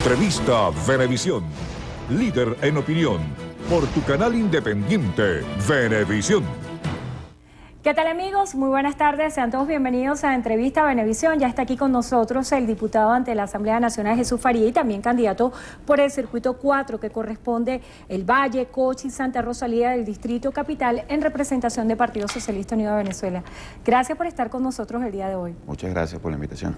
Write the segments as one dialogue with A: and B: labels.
A: Entrevista Venevisión, líder en opinión, por tu canal independiente Venevisión.
B: ¿Qué tal, amigos? Muy buenas tardes, sean todos bienvenidos a Entrevista Venevisión. Ya está aquí con nosotros el diputado ante la Asamblea Nacional, Jesús Faría, y también candidato por el Circuito 4, que corresponde el Valle, Cochi, Santa Rosalía del Distrito Capital, en representación del Partido Socialista Unido de Venezuela. Gracias por estar con nosotros el día de hoy.
C: Muchas gracias por la invitación.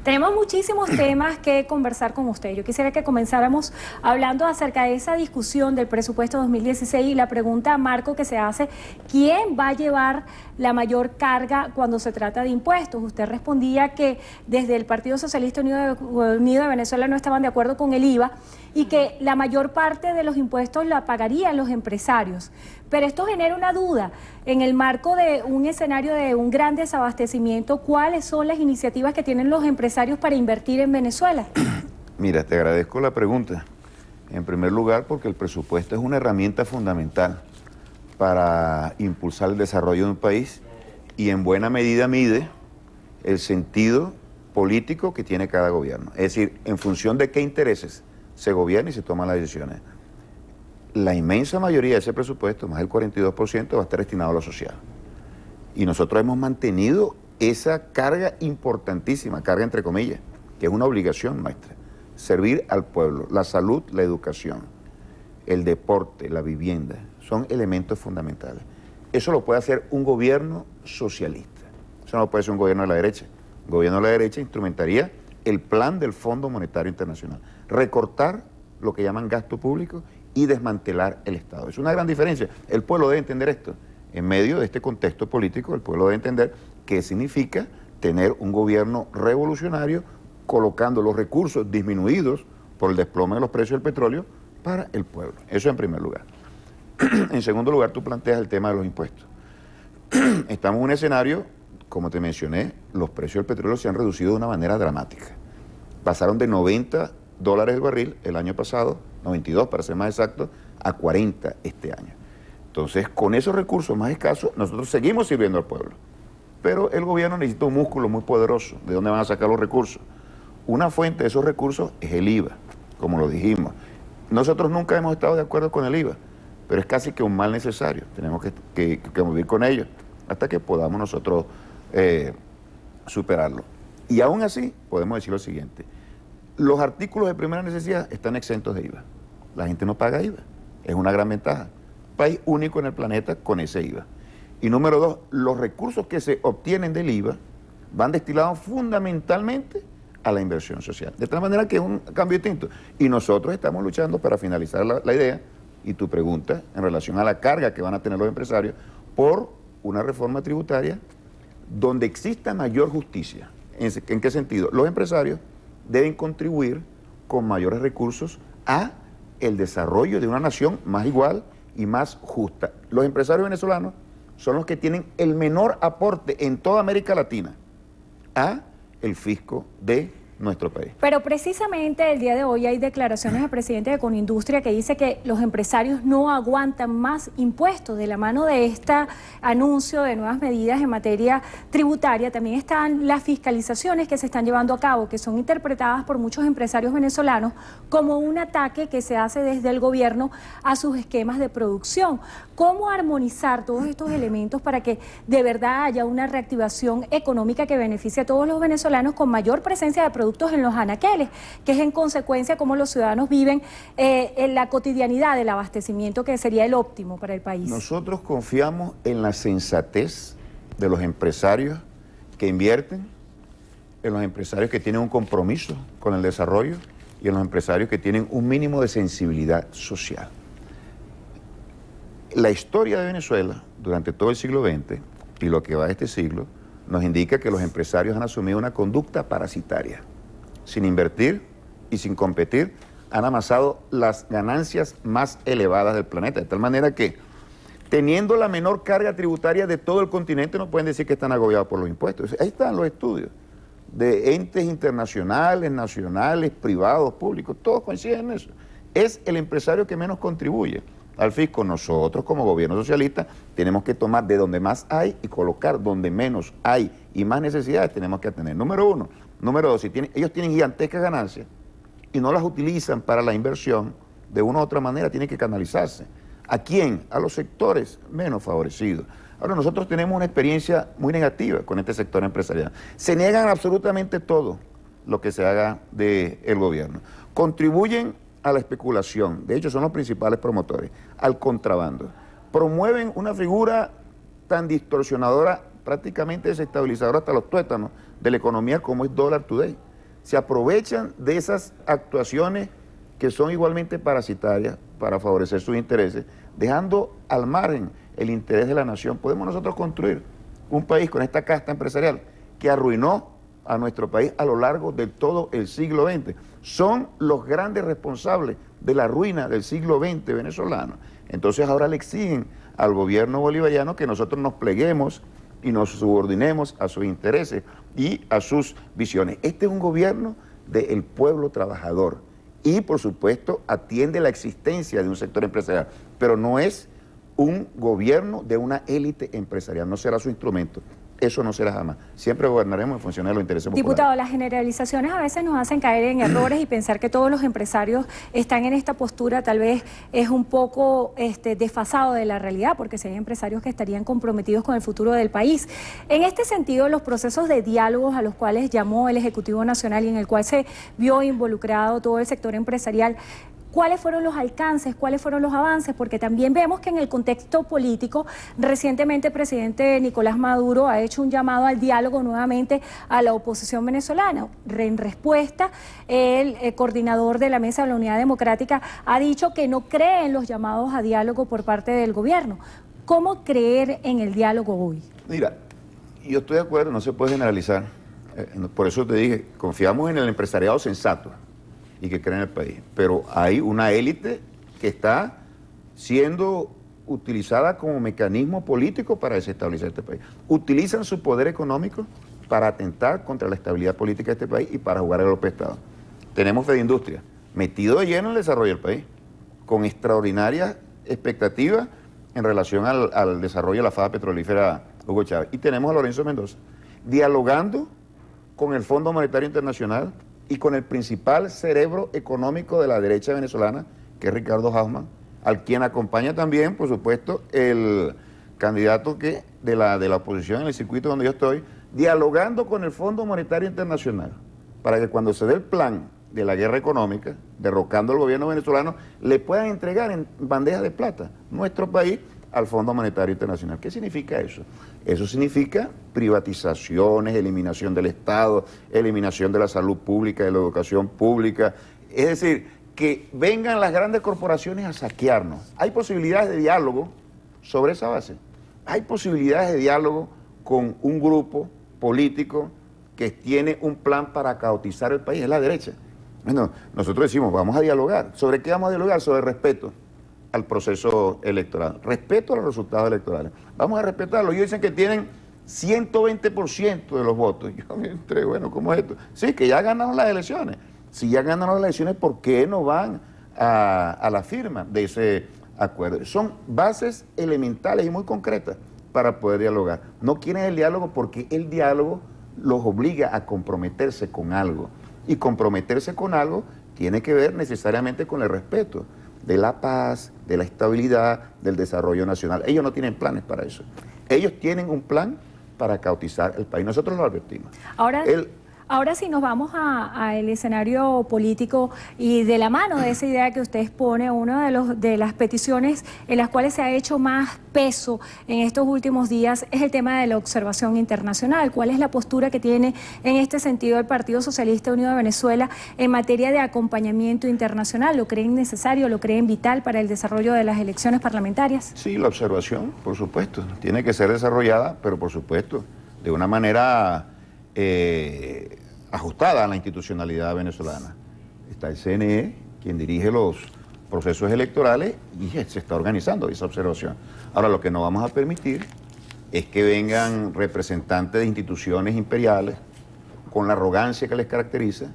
B: Tenemos muchísimos temas que conversar con usted. Yo quisiera que comenzáramos hablando acerca de esa discusión del presupuesto 2016 y la pregunta a Marco que se hace: ¿quién va a llevar la mayor carga cuando se trata de impuestos? Usted respondía que desde el Partido Socialista Unido de Venezuela no estaban de acuerdo con el IVA y que la mayor parte de los impuestos la pagarían los empresarios. Pero esto genera una duda. En el marco de un escenario de un gran desabastecimiento, ¿cuáles son las iniciativas que tienen los empresarios para invertir en Venezuela?
C: Mira, te agradezco la pregunta. En primer lugar, porque el presupuesto es una herramienta fundamental para impulsar el desarrollo de un país y en buena medida mide el sentido político que tiene cada gobierno. Es decir, en función de qué intereses se gobierna y se toman las decisiones. La inmensa mayoría de ese presupuesto, más del 42%, va a estar destinado a lo social. Y nosotros hemos mantenido esa carga importantísima, carga entre comillas, que es una obligación nuestra: servir al pueblo, la salud, la educación, el deporte, la vivienda, son elementos fundamentales. Eso lo puede hacer un gobierno socialista. Eso no lo puede hacer un gobierno de la derecha. Un gobierno de la derecha instrumentaría el plan del Fondo Monetario Internacional, recortar lo que llaman gasto público y desmantelar el Estado. Es una gran diferencia. El pueblo debe entender esto. En medio de este contexto político, el pueblo debe entender qué significa tener un gobierno revolucionario colocando los recursos disminuidos por el desplome de los precios del petróleo para el pueblo. Eso en primer lugar. En segundo lugar, tú planteas el tema de los impuestos. Estamos en un escenario, como te mencioné, los precios del petróleo se han reducido de una manera dramática. Pasaron de $90 el barril el año pasado, 92 para ser más exacto, a 40 este año. Entonces, con esos recursos más escasos, nosotros seguimos sirviendo al pueblo. Pero el gobierno necesita un músculo muy poderoso. ¿De dónde van a sacar los recursos? Una fuente de esos recursos es el IVA, como lo dijimos. Nosotros nunca hemos estado de acuerdo con el IVA, pero es casi que un mal necesario. Tenemos que vivir con ello hasta que podamos nosotros superarlo. Y aún así, podemos decir lo siguiente: los artículos de primera necesidad están exentos de IVA. La gente no paga IVA. Es una gran ventaja. País único en el planeta con ese IVA. Y número dos, los recursos que se obtienen del IVA van destinados fundamentalmente a la inversión social. De tal manera que es un cambio distinto. Y nosotros estamos luchando para finalizar la idea y tu pregunta en relación a la carga que van a tener los empresarios por una reforma tributaria donde exista mayor justicia. ¿En qué sentido? Los empresarios deben contribuir con mayores recursos a el desarrollo de una nación más igual y más justa. Los empresarios venezolanos son los que tienen el menor aporte en toda América Latina a el fisco de nuestro país.
B: Pero precisamente el día de hoy hay declaraciones del presidente de Conindustria que dice que los empresarios no aguantan más impuestos. De la mano de este anuncio de nuevas medidas en materia tributaria, también están las fiscalizaciones que se están llevando a cabo, que son interpretadas por muchos empresarios venezolanos como un ataque que se hace desde el gobierno a sus esquemas de producción. ¿Cómo armonizar todos estos elementos para que de verdad haya una reactivación económica que beneficie a todos los venezolanos con mayor presencia de productos en los anaqueles, que es en consecuencia cómo los ciudadanos viven en la cotidianidad del abastecimiento, que sería el óptimo para el país?
C: Nosotros confiamos en la sensatez de los empresarios que invierten, en los empresarios que tienen un compromiso con el desarrollo y en los empresarios que tienen un mínimo de sensibilidad social. La historia de Venezuela durante todo el siglo XX y lo que va de este siglo nos indica que los empresarios han asumido una conducta parasitaria. Sin invertir y sin competir, han amasado las ganancias más elevadas del planeta. De tal manera que, teniendo la menor carga tributaria de todo el continente, no pueden decir que están agobiados por los impuestos. Ahí están los estudios de entes internacionales, nacionales, privados, públicos, todos coinciden en eso. Es el empresario que menos contribuye al fisco. Nosotros, como gobierno socialista, tenemos que tomar de donde más hay y colocar donde menos hay y más necesidades tenemos que atender. Número uno. Número dos, ellos tienen gigantescas ganancias y no las utilizan para la inversión, de una u otra manera tiene que canalizarse. ¿A quién? A los sectores menos favorecidos. Ahora, nosotros tenemos una experiencia muy negativa con este sector empresarial. Se niegan absolutamente todo lo que se haga del gobierno. Contribuyen a la especulación, de hecho son los principales promotores, al contrabando. Promueven una figura tan distorsionadora, prácticamente desestabilizadora hasta los tuétanos de la economía como es Dollar Today. Se aprovechan de esas actuaciones que son igualmente parasitarias para favorecer sus intereses, dejando al margen el interés de la nación. Podemos nosotros construir un país con esta casta empresarial que arruinó a nuestro país a lo largo de todo el siglo XX. Son los grandes responsables de la ruina del siglo XX venezolano. Entonces ahora le exigen al gobierno bolivariano que nosotros nos pleguemos y nos subordinemos a sus intereses y a sus visiones. Este es un gobierno del pueblo trabajador y, por supuesto, atiende la existencia de un sector empresarial, pero no es un gobierno de una élite empresarial, no será su instrumento. Eso no será jamás. Siempre gobernaremos en función de los intereses populares.
B: Diputado, las generalizaciones a veces nos hacen caer en errores y pensar que todos los empresarios están en esta postura tal vez es un poco desfasado de la realidad, porque si hay empresarios que estarían comprometidos con el futuro del país. En este sentido, los procesos de diálogos a los cuales llamó el Ejecutivo Nacional y en el cual se vio involucrado todo el sector empresarial, ¿cuáles fueron los alcances? ¿Cuáles fueron los avances? Porque también vemos que en el contexto político, recientemente el presidente Nicolás Maduro ha hecho un llamado al diálogo nuevamente a la oposición venezolana. En respuesta, el coordinador de la Mesa de la Unidad Democrática ha dicho que no cree en los llamados a diálogo por parte del gobierno. ¿Cómo creer en el diálogo hoy?
C: Mira, yo estoy de acuerdo, no se puede generalizar. Por eso te dije, confiamos en el empresariado sensato y que creen en el país. Pero hay una élite que está siendo utilizada como mecanismo político para desestabilizar este país. Utilizan su poder económico para atentar contra la estabilidad política de este país y para jugar al golpe de Estado. Tenemos Fede Industria, metido de lleno en el desarrollo del país, con extraordinarias expectativas en relación al desarrollo de la faja petrolífera Hugo Chávez. Y tenemos a Lorenzo Mendoza, dialogando con el Fondo Monetario Internacional y con el principal cerebro económico de la derecha venezolana, que es Ricardo Hausmann, al quien acompaña también, por supuesto, el candidato de la oposición en el circuito donde yo estoy, dialogando con el Fondo Monetario Internacional, para que cuando se dé el plan de la guerra económica, derrocando al gobierno venezolano, le puedan entregar en bandeja de plata nuestro país al Fondo Monetario Internacional. ¿Qué significa eso? Eso significa privatizaciones, eliminación del Estado, eliminación de la salud pública, de la educación pública. Es decir, que vengan las grandes corporaciones a saquearnos. Hay posibilidades de diálogo sobre esa base. Hay posibilidades de diálogo con un grupo político que tiene un plan para caotizar el país, es la derecha. Bueno, nosotros decimos, vamos a dialogar. ¿Sobre qué vamos a dialogar? Sobre respeto al proceso electoral, respeto a los resultados electorales. Vamos a respetarlo. Ellos dicen que tienen 120% de los votos. Yo me entré, bueno, ¿cómo es esto? Sí, que ya ganaron las elecciones. Si ya ganaron las elecciones, ¿por qué no van a la firma de ese acuerdo? Son bases elementales y muy concretas para poder dialogar. No quieren el diálogo porque el diálogo los obliga a comprometerse con algo. Y comprometerse con algo tiene que ver necesariamente con el respeto de la paz, de la estabilidad, del desarrollo nacional. Ellos no tienen planes para eso. Ellos tienen un plan para caotizar el país. Nosotros lo advertimos.
B: Ahora sí nos vamos al escenario político y de la mano de esa idea que usted expone, una de las peticiones en las cuales se ha hecho más peso en estos últimos días es el tema de la observación internacional. ¿Cuál es la postura que tiene en este sentido el Partido Socialista Unido de Venezuela en materia de acompañamiento internacional? ¿Lo creen necesario, lo creen vital para el desarrollo de las elecciones parlamentarias?
C: Sí, la observación, por supuesto, tiene que ser desarrollada, pero por supuesto, de una manera ajustada a la institucionalidad venezolana. Está el CNE, quien dirige los procesos electorales y se está organizando esa observación. Ahora, lo que no vamos a permitir es que vengan representantes de instituciones imperiales con la arrogancia que les caracteriza,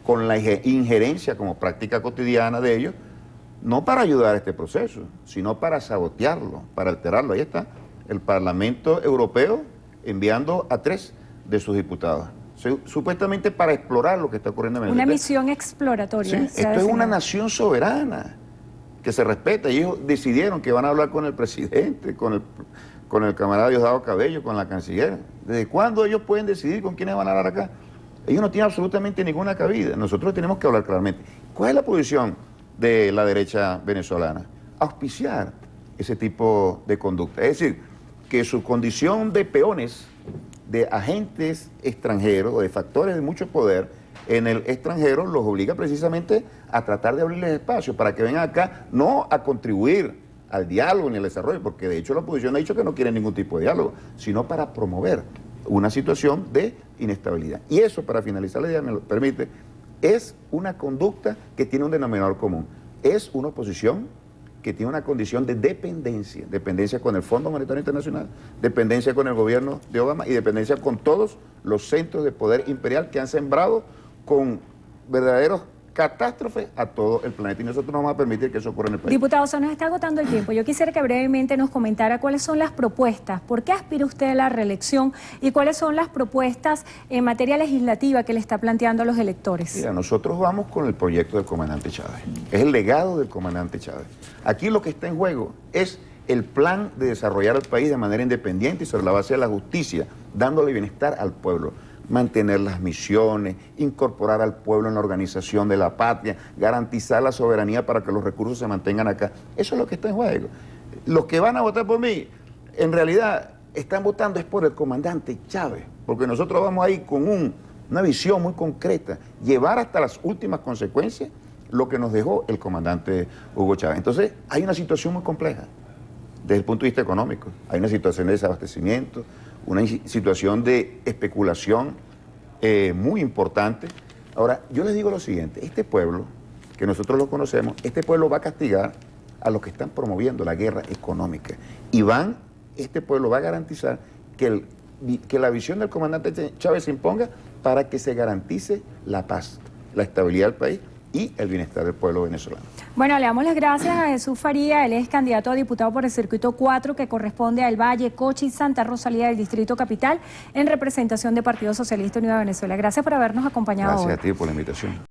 C: con la injerencia como práctica cotidiana de ellos, no para ayudar a este proceso, sino para sabotearlo, para alterarlo. Ahí está el Parlamento Europeo enviando a 3 de sus diputados. supuestamente para explorar lo que está ocurriendo en Venezuela.
B: Una misión exploratoria.
C: Sí, esto es una nación soberana que se respeta. Y ellos decidieron que van a hablar con el presidente, con el camarada Diosdado Cabello, con la canciller. ¿Desde cuándo ellos pueden decidir con quiénes van a hablar acá? Ellos no tienen absolutamente ninguna cabida. Nosotros tenemos que hablar claramente. ¿Cuál es la posición de la derecha venezolana? Auspiciar ese tipo de conducta. Es decir, que su condición de peones, de agentes extranjeros o de factores de mucho poder en el extranjero los obliga precisamente a tratar de abrirles espacio para que vengan acá, no a contribuir al diálogo ni al desarrollo, porque de hecho la oposición ha dicho que no quiere ningún tipo de diálogo, sino para promover una situación de inestabilidad. Y eso, para finalizar la idea, me lo permite, es una conducta que tiene un denominador común. Es una oposición que tiene una condición de dependencia, dependencia con el Fondo Monetario Internacional, dependencia con el gobierno de Obama y dependencia con todos los centros de poder imperial que han sembrado con verdaderos catástrofes a todo el planeta, y nosotros no vamos a permitir que eso ocurra en el país.
B: Diputado, se nos está agotando el tiempo. Yo quisiera que brevemente nos comentara cuáles son las propuestas, por qué aspira usted a la reelección y cuáles son las propuestas en materia legislativa que le está planteando a los electores.
C: Mira, nosotros vamos con el proyecto del comandante Chávez, es el legado del comandante Chávez. Aquí lo que está en juego es el plan de desarrollar el país de manera independiente y sobre la base de la justicia, dándole bienestar al pueblo. Mantener las misiones, incorporar al pueblo en la organización de la patria, garantizar la soberanía para que los recursos se mantengan acá. Eso es lo que está en juego. Los que van a votar por mí, en realidad, están votando es por el comandante Chávez, porque nosotros vamos ahí con una visión muy concreta, llevar hasta las últimas consecuencias lo que nos dejó el comandante Hugo Chávez. Entonces, hay una situación muy compleja desde el punto de vista económico. Hay una situación de desabastecimiento, una situación de especulación muy importante. Ahora, yo les digo lo siguiente, este pueblo, que nosotros lo conocemos, este pueblo va a castigar a los que están promoviendo la guerra económica. Y este pueblo va a garantizar que la visión del comandante Chávez se imponga para que se garantice la paz, la estabilidad del país y el bienestar del pueblo venezolano.
B: Bueno, le damos las gracias a Jesús Faría, él es candidato a diputado por el Circuito 4, que corresponde al Valle, Cochi y Santa Rosalía del Distrito Capital, en representación del Partido Socialista Unido de Venezuela. Gracias por habernos acompañado hoy.
C: Gracias a ti por la invitación.